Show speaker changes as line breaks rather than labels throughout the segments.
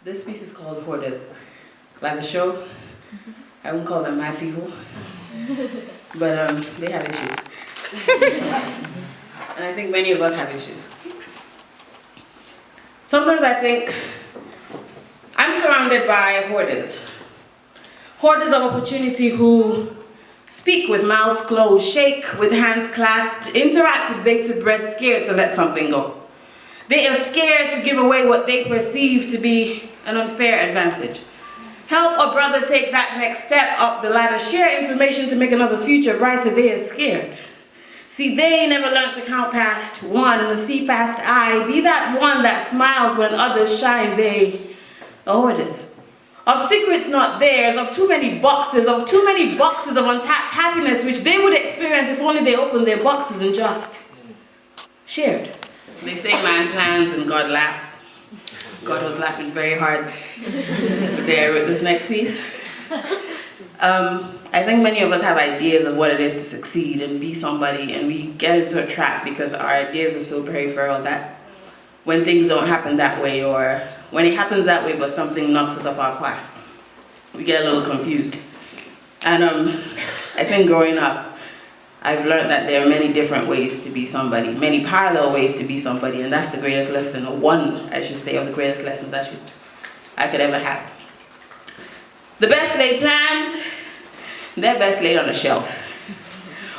This piece is called Hoarders. Like the show, I won't call them mad people, but they have issues. And I think many of us have issues. Sometimes I think I'm surrounded by hoarders. Hoarders of opportunity who speak with mouths closed, shake with hands clasped, interact with bated breath, scared to let something go. They are scared to give away what they perceive to be an unfair advantage. Help a brother take that next step up the ladder, share information to make another's future brighter. They are scared. See, they never learned to count past one, see past I, be that one that smiles when others shine. They are hoarders. Of secrets not theirs, of too many boxes of untapped happiness which they would experience if only they opened their boxes and just shared. They say man plans and God laughs. God was laughing very hard there with this next piece. I think many of us have ideas of what it is to succeed and be somebody, and we get into a trap because our ideas are so peripheral that when things don't happen that way, or when it happens that way but something knocks us off our path, we get a little confused. And I think growing up, I've learned that there are many different ways to be somebody, many parallel ways to be somebody, and that's the greatest lesson, or one, I should say, of the greatest lessons I could ever have. The best laid plans, they're best laid on a shelf.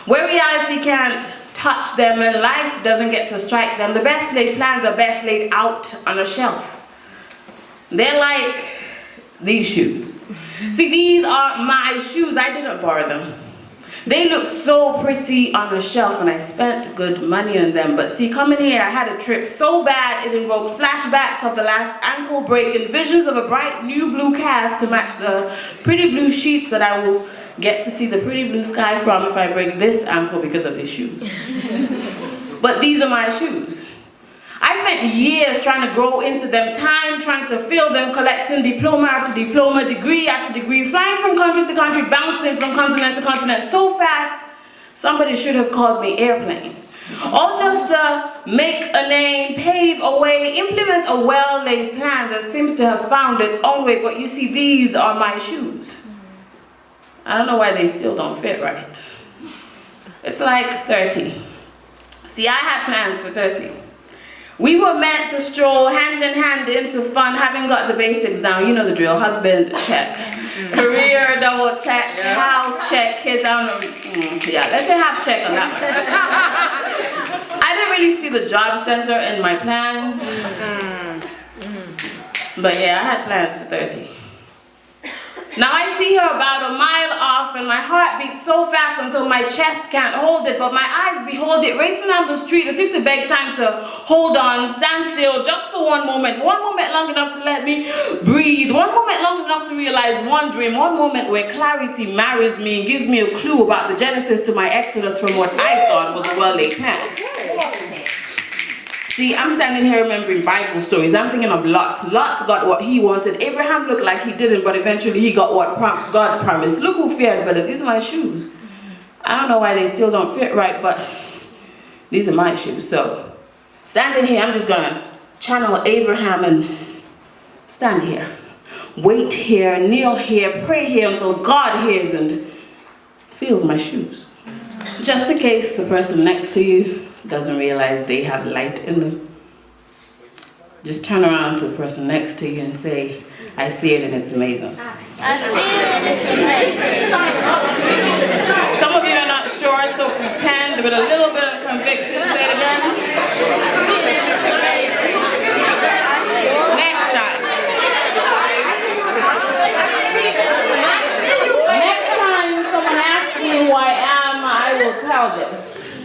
Where reality can't touch them and life doesn't get to strike them, the best laid plans are best laid out on a shelf. They're like these shoes. See, these are my shoes. I didn't borrow them. They look so pretty on a shelf and I spent good money on them. But see, coming here, I had a trip so bad it invoked flashbacks of the last ankle break and visions of a bright new blue cast to match the pretty blue sheets that I will get to see the pretty blue sky from if I break this ankle because of these shoes. But these are my shoes. I spent years trying to grow into them, time trying to fill them, collecting diploma after diploma, degree after degree, flying from country to country, bouncing from continent to continent so fast, somebody should have called me airplane. All just to make a name, pave a way, implement a well-laid plan that seems to have found its own way. But you see, these are my shoes. I don't know why they still don't fit right. It's like 30. See, I had plans for 30. We were meant to stroll hand in hand into fun, having got the basics down. You know the drill. Husband, check. Career, double check. House, check. Kids, I don't know. Yeah, let's say half check on that one. I didn't really see the job center in my plans. But yeah, I had plans for 30. Now I see her about a mile off and my heart beats so fast until my chest can't hold it, but my eyes behold it racing down the street as if to beg time to hold on, stand still just for one moment long enough to let me breathe, one moment long enough to realize one dream, one moment where clarity marries me and gives me a clue about the genesis to my exodus from what I thought was a well-laid plan. See, I'm standing here remembering Bible stories. I'm thinking of Lot. Lot got what he wanted. Abraham looked like he didn't, but eventually he got what God promised. Look who fared better. These are my shoes. I don't know why they still don't fit right, but these are my shoes. So, standing here, I'm just going to channel Abraham and stand here. Wait here, kneel here, pray here until God hears and feels my shoes. Just in case the person next to you doesn't realize they have light in them. Just turn around to the person next to you and say, I see it and it's amazing.
I see it and it's amazing.
Some of you are not sure, so pretend with a little bit of conviction. Say it again. Next time. Next time someone asks me who I am, I will tell them.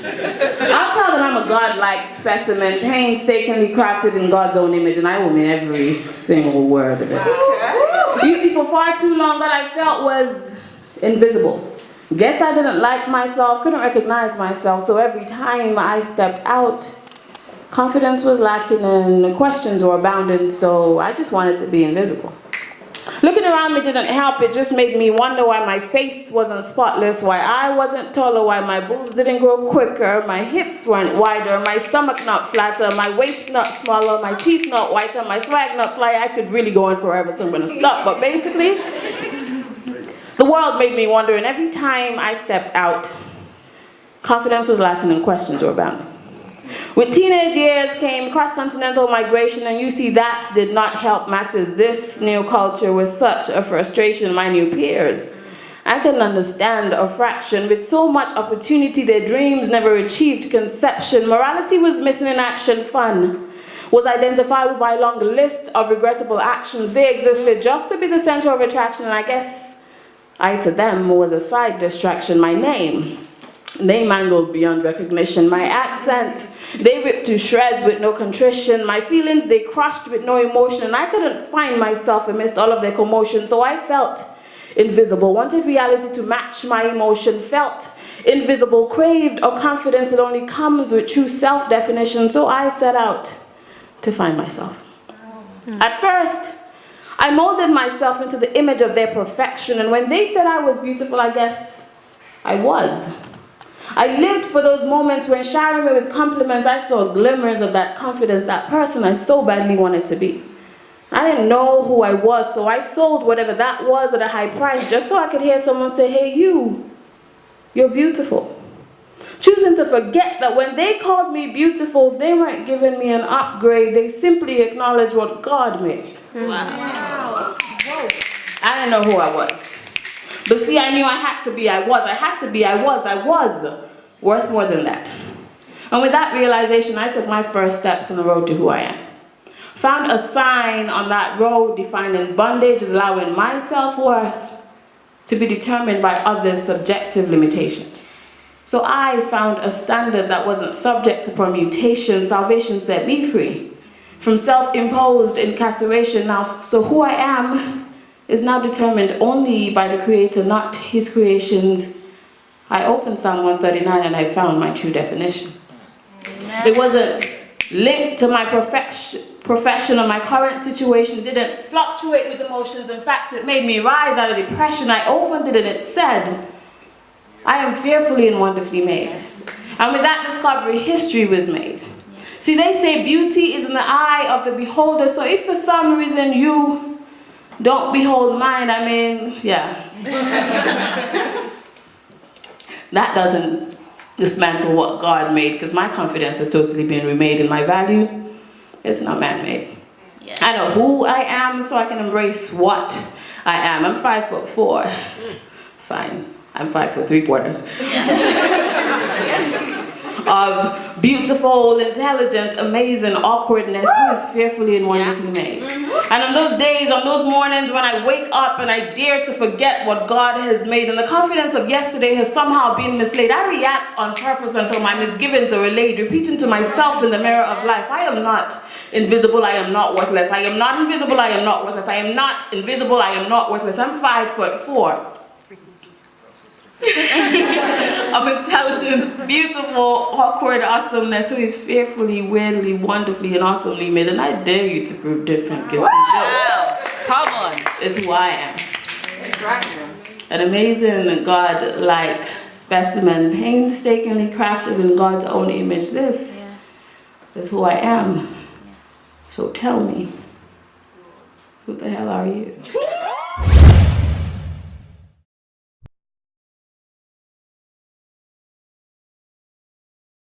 I'll tell them I'm a God-like specimen, painstakingly crafted in God's own image, and I will mean every single word of it. You see, for far too long, what I felt was invisible. Guess I didn't like myself, couldn't recognize myself, so every time I stepped out, confidence was lacking and questions were abounding, so I just wanted to be invisible. Looking around me didn't help. It just made me wonder why my face wasn't spotless, why I wasn't taller, why my boobs didn't grow quicker, my hips weren't wider, my stomach not flatter, my waist not smaller, my teeth not whiter, my swag not flyer. I could really go on forever, so I'm going to stop. But basically, the world made me wonder, and every time I stepped out, confidence was lacking and questions were abounding. With teenage years came cross-continental migration, and you see that did not help matters. This new culture was such a frustration. My new peers, I couldn't understand a fraction. With so much opportunity, their dreams never achieved conception. Morality was missing in action. Fun was identified by a long list of regrettable actions. They existed just to be the center of attraction, and I guess I to them was a side distraction. My name, they mangled beyond recognition. My accent, they ripped to shreds with no contrition. My feelings, they crushed with no emotion. And I couldn't find myself amidst all of their commotion. So I felt invisible, wanted reality to match my emotion, felt invisible, craved a confidence that only comes with true self-definition. So I set out to find myself. At first, I molded myself into the image of their perfection. And when they said I was beautiful, I guess I was. I lived for those moments when showering me with compliments, I saw glimmers of that confidence, that person I so badly wanted to be. I didn't know who I was, so I sold whatever that was at a high price just so I could hear someone say, hey, you're beautiful. Choosing to forget that when they called me beautiful, they weren't giving me an upgrade. They simply acknowledged what God made. Wow. I didn't know who I was. But see, I knew I had to be, I was. Worth more than that. And with that realization, I took my first steps on the road to who I am. Found a sign on that road defining bondage as allowing my self-worth to be determined by others' subjective limitations. So I found a standard that wasn't subject to permutation. Salvation set me free from self-imposed incarceration. Now, so who I am is now determined only by the Creator, not His creations. I opened Psalm 139 and I found my true definition. Amen. It wasn't linked to my profession or my current situation. It didn't fluctuate with emotions. In fact, it made me rise out of depression. I opened it and it said, I am fearfully and wonderfully made. And with that discovery, history was made. See, they say beauty is in the eye of the beholder. So if for some reason you don't behold mine, I mean, yeah. That doesn't dismantle what God made, because my confidence has totally been remade, and my value, it's not man-made. Yeah. I know who I am, so I can embrace what I am. I'm 5'4". Fine, I'm 5 3/4. Of beautiful, intelligent, amazing awkwardness who is fearfully and wonderfully made. And on those days, on those mornings when I wake up and I dare to forget what God has made, and the confidence of yesterday has somehow been mislaid, I react on purpose until my misgivings are allayed, repeating to myself in the mirror of life, I am not invisible, I am not worthless. I am not invisible, I am not worthless. I am not invisible, I am not worthless. I'm 5'4". Of intelligent, beautiful, awkward awesomeness who is fearfully, weirdly, wonderfully, and awesomely made. And I dare you to prove different. Wow. Come on. It's who I am. An amazing God-like specimen, painstakingly crafted in God's own image. This is who I am. So tell me, who the hell are you?